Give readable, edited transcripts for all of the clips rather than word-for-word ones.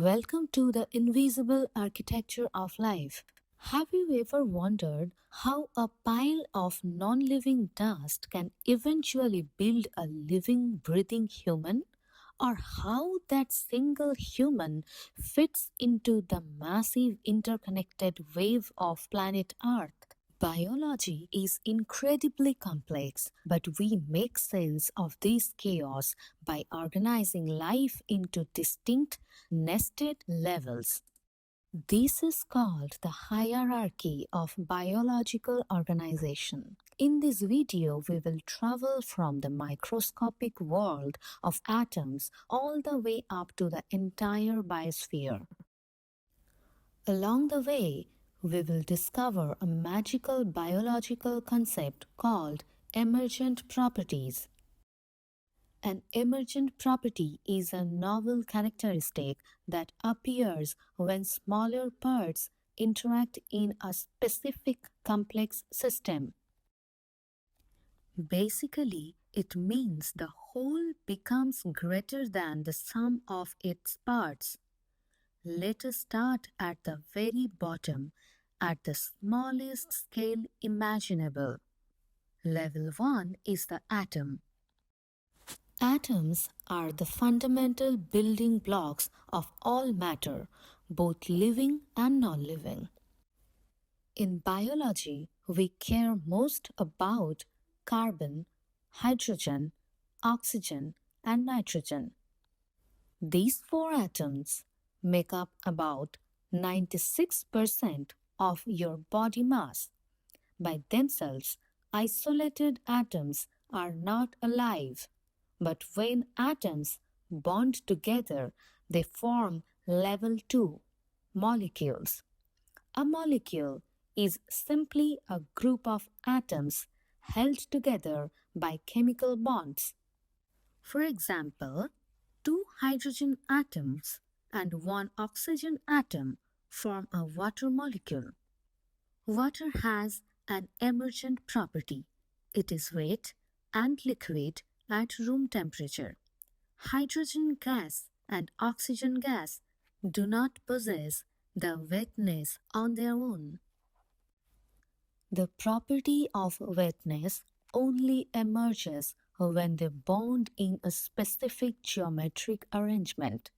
Welcome to the invisible architecture of life. Have you ever wondered how a pile of non living dust can eventually build a living, breathing human? Or how that single human fits into the massive interconnected wave of planet Earth? Biology is incredibly complex, but we make sense of this chaos by organizing life into distinct, nested levels. This is called the hierarchy of biological organization. In this video, we will travel from the microscopic world of atoms all the way up to the entire biosphere. Along the way, we will discover a magical biological concept called emergent properties. An emergent property is a novel characteristic that appears when smaller parts interact in a specific complex system. Basically, it means the whole becomes greater than the sum of its parts. Let us start at the very bottom, at the smallest scale imaginable. Level 1 is the atom. Atoms are the fundamental building blocks of all matter, both living and non living. In biology, we care most about carbon, hydrogen, oxygen, and nitrogen. These four atoms make up about 96% of your body mass. By themselves, isolated atoms are not alive, but when atoms bond together, they form level 2 molecules. A molecule is simply a group of atoms held together by chemical bonds. For example, two hydrogen atoms and one oxygen atom form a water molecule. Water has an emergent property. It is wet and liquid at room temperature. Hydrogen gas and oxygen gas do not possess the wetness on their own. The property of wetness only emerges when they bond in a specific geometric arrangement.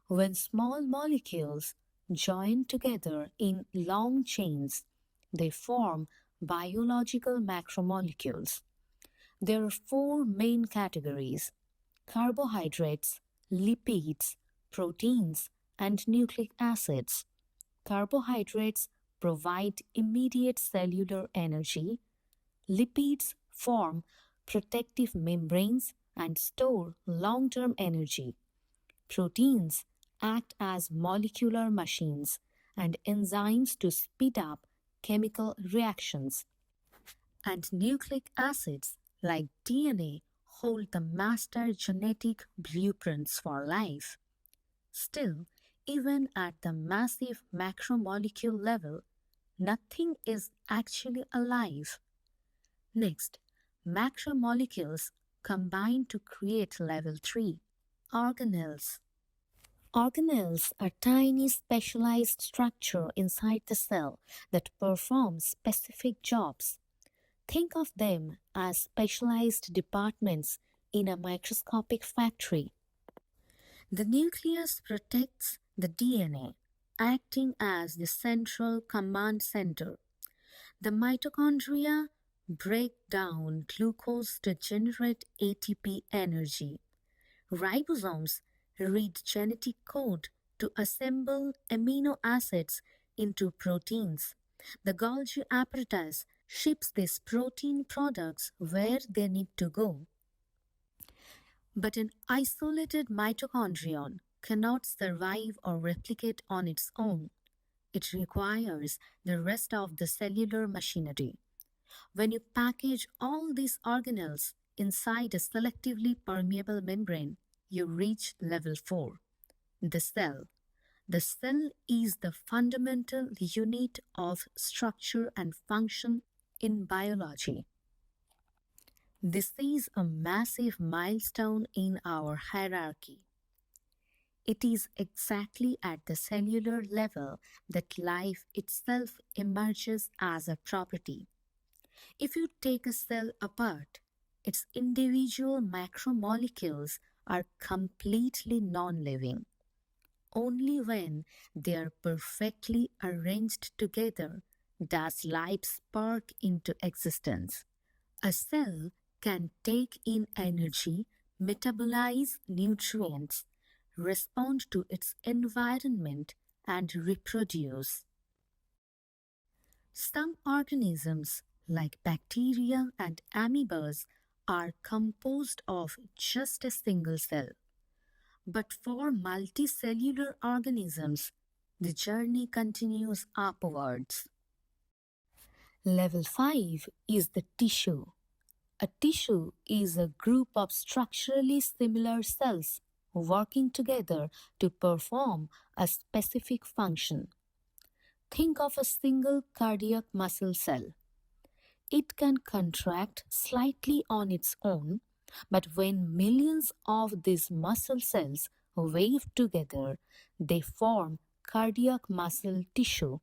When small molecules join together in long chains, they form biological macromolecules. There are four main categories: carbohydrates, lipids, proteins, and nucleic acids. Carbohydrates provide immediate cellular energy. Lipids form protective membranes and store long term energy. Proteins act as molecular machines and enzymes to speed up chemical reactions. And nucleic acids, like DNA, hold the master genetic blueprints for life. Still, even at the massive macromolecule level, nothing is actually alive. Next, macromolecules combine to create level 3 organelles. Organelles are tiny specialized structure inside the cell that perform specific jobs. Think of them as specialized departments in a microscopic factory. The nucleus protects the DNA, acting as the central command center. The mitochondria break down glucose to generate ATP energy. Ribosomes read genetic code to assemble amino acids into proteins. The Golgi apparatus ships these protein products where they need to go. But an isolated mitochondrion cannot survive or replicate on its own. It requires the rest of the cellular machinery. When you package all these organelles inside a selectively permeable membrane, you reach level 4, the cell. The cell is the fundamental unit of structure and function in biology. This is a massive milestone in our hierarchy. It is exactly at the cellular level that life itself emerges as a property. If you take a cell apart, its individual macromolecules are completely non living. Only when they are perfectly arranged together does life spark into existence. A cell can take in energy, metabolize nutrients, respond to its environment, and reproduce. Some organisms, like bacteria and amoebas, are composed of just a single cell. But for multicellular organisms, the journey continues upwards. Level 5 is the tissue. A tissue is a group of structurally similar cells working together to perform a specific function. Think of a single cardiac muscle cell. It can contract slightly on its own, but when millions of these muscle cells wave together, they form cardiac muscle tissue.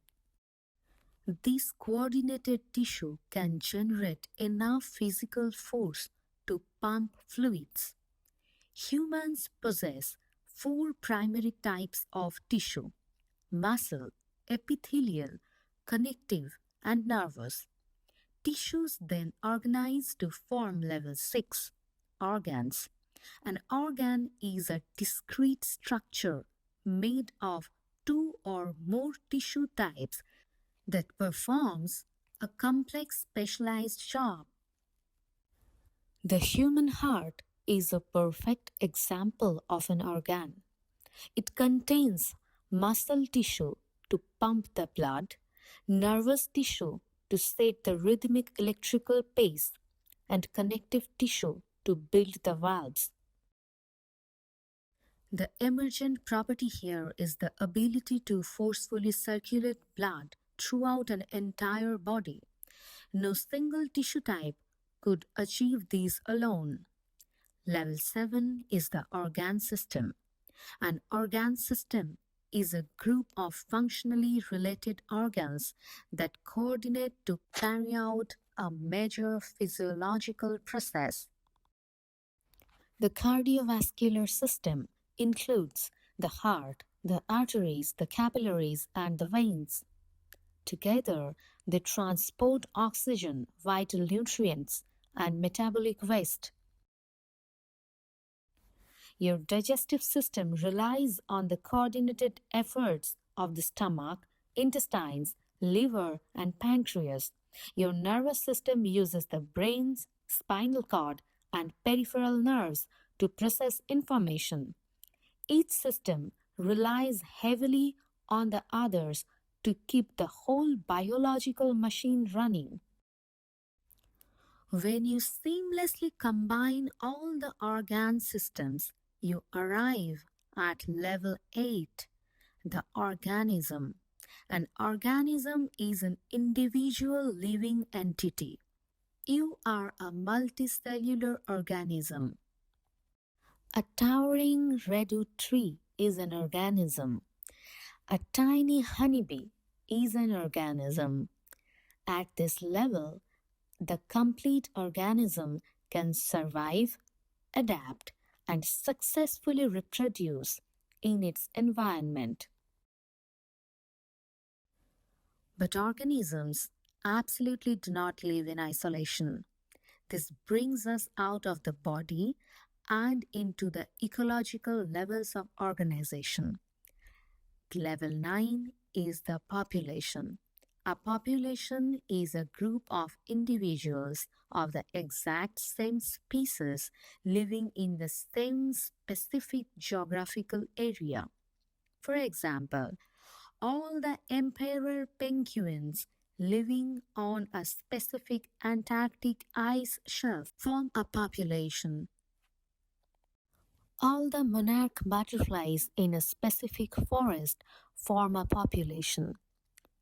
This coordinated tissue can generate enough physical force to pump fluids. Humans possess four primary types of tissue: muscle, epithelial, connective, and nervous. Tissues then organize to form level 6, organs. An organ is a discrete structure made of two or more tissue types that performs a complex specialized job. The human heart is a perfect example of an organ. It contains muscle tissue to pump the blood, nervous tissue to set the rhythmic electrical pace, and connective tissue to build the valves. The emergent property here is the ability to forcefully circulate blood throughout an entire body. No single tissue type could achieve these alone. Level 7 is the organ system. An organ system is a group of functionally related organs that coordinate to carry out a major physiological process. The cardiovascular system includes the heart, the arteries, the capillaries, and the veins. Together, they transport oxygen, vital nutrients, and metabolic waste. Your digestive system relies on the coordinated efforts of the stomach, intestines, liver, and pancreas. Your nervous system uses the brain's spinal cord and peripheral nerves to process information. Each system relies heavily on the others to keep the whole biological machine running. When you seamlessly combine all the organ systems, you arrive at level 8, the organism. An organism is an individual living entity. You are a multicellular organism. A towering redwood tree is an organism. A tiny honeybee is an organism. At this level, the complete organism can survive, adapt, and successfully reproduce in its environment. But organisms absolutely do not live in isolation. This brings us out of the body and into the ecological levels of organization. Level 9 is the population. A population is a group of individuals of the exact same species living in the same specific geographical area. For example, all the emperor penguins living on a specific Antarctic ice shelf form a population. All the monarch butterflies in a specific forest form a population.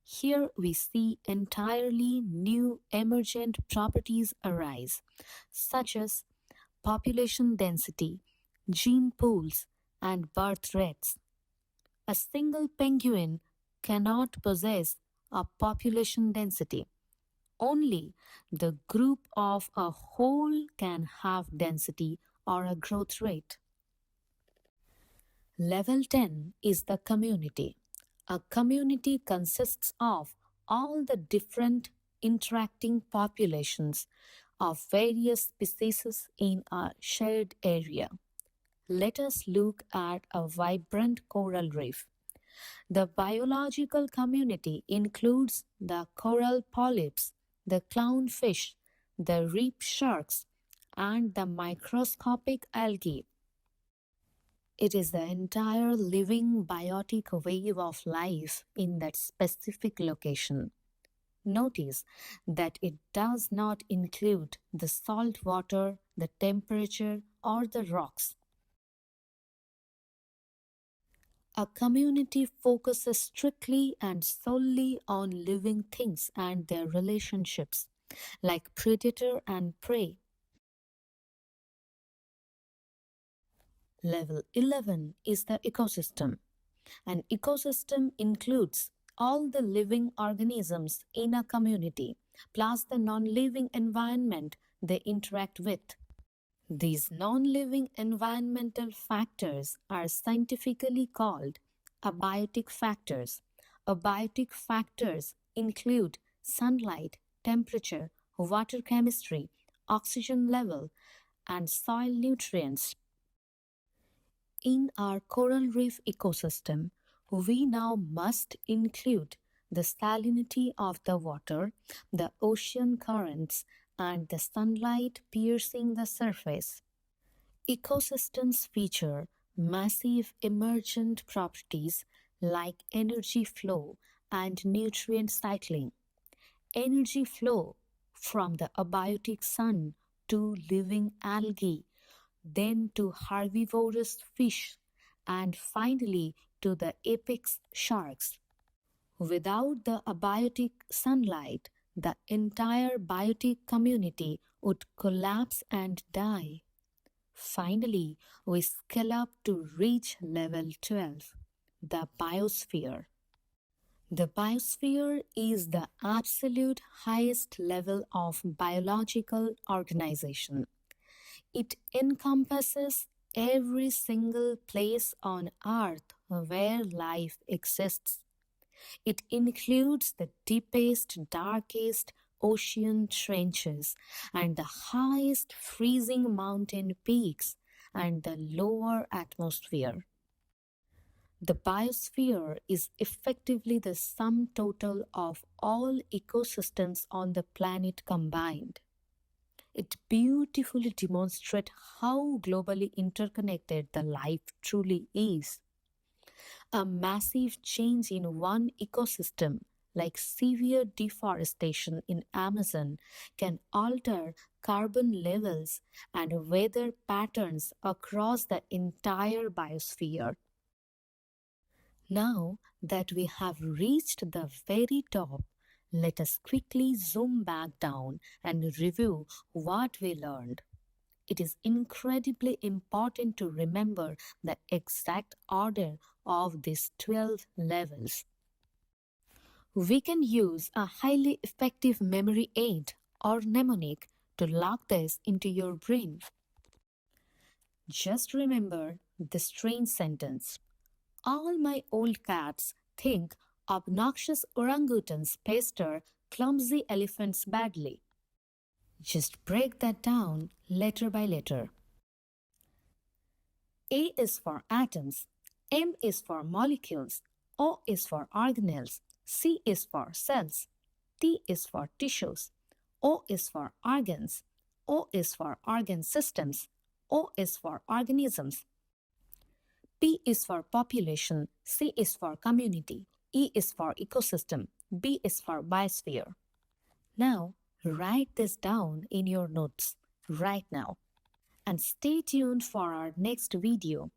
Here we see entirely new emergent properties arise, such as population density, gene pools, and birth rates. A single penguin cannot possess a population density. Only the group of a whole can have density or a growth rate. Level 10 is the community. A community consists of all the different interacting populations of various species in a shared area. Let us look at a vibrant coral reef. The biological community includes the coral polyps, the clownfish, the reef sharks, and the microscopic algae. It is the entire living biotic wave of life in that specific location. Notice that it does not include the salt water, the temperature, or the rocks. A community focuses strictly and solely on living things and their relationships, like predator and prey. Level 11 is the ecosystem. An ecosystem includes all the living organisms in a community, plus the non living environment they interact with. These non living environmental factors are scientifically called abiotic factors. Abiotic factors include sunlight, temperature, water chemistry, oxygen level, and soil nutrients. In our coral reef ecosystem, we now must include the salinity of the water, the ocean currents, and the sunlight piercing the surface. Ecosystems feature massive emergent properties like energy flow and nutrient cycling. Energy flow from the abiotic sun to living algae, then to herbivorous fish, and finally to the apex sharks. Without the abiotic sunlight, the entire biotic community would collapse and die. Finally, we scale up to reach level 12, the biosphere. The biosphere is the absolute highest level of biological organization. It encompasses every single place on Earth where life exists. It includes the deepest, darkest ocean trenches and the highest freezing mountain peaks and the lower atmosphere. The biosphere is effectively the sum total of all ecosystems on the planet combined. It beautifully demonstrates how globally interconnected the life truly is. A massive change in one ecosystem, like severe deforestation in Amazon, can alter carbon levels and weather patterns across the entire biosphere. Now that we have reached the very top, let us quickly zoom back down and review what we learned. It is incredibly important to remember the exact order of these 12 levels. We can use a highly effective memory aid or mnemonic to lock this into your brain. Just remember the strange sentence. All my old cats think obnoxious orangutans pester clumsy elephants badly. Just break that down letter by letter. A is for atoms, M is for molecules, O is for organelles, C is for cells, T is for tissues, O is for organs, O is for organ systems, O is for organisms, P is for population, C is for community, E is for ecosystem, B is for biosphere. Now, write this down in your notes right now and stay tuned for our next video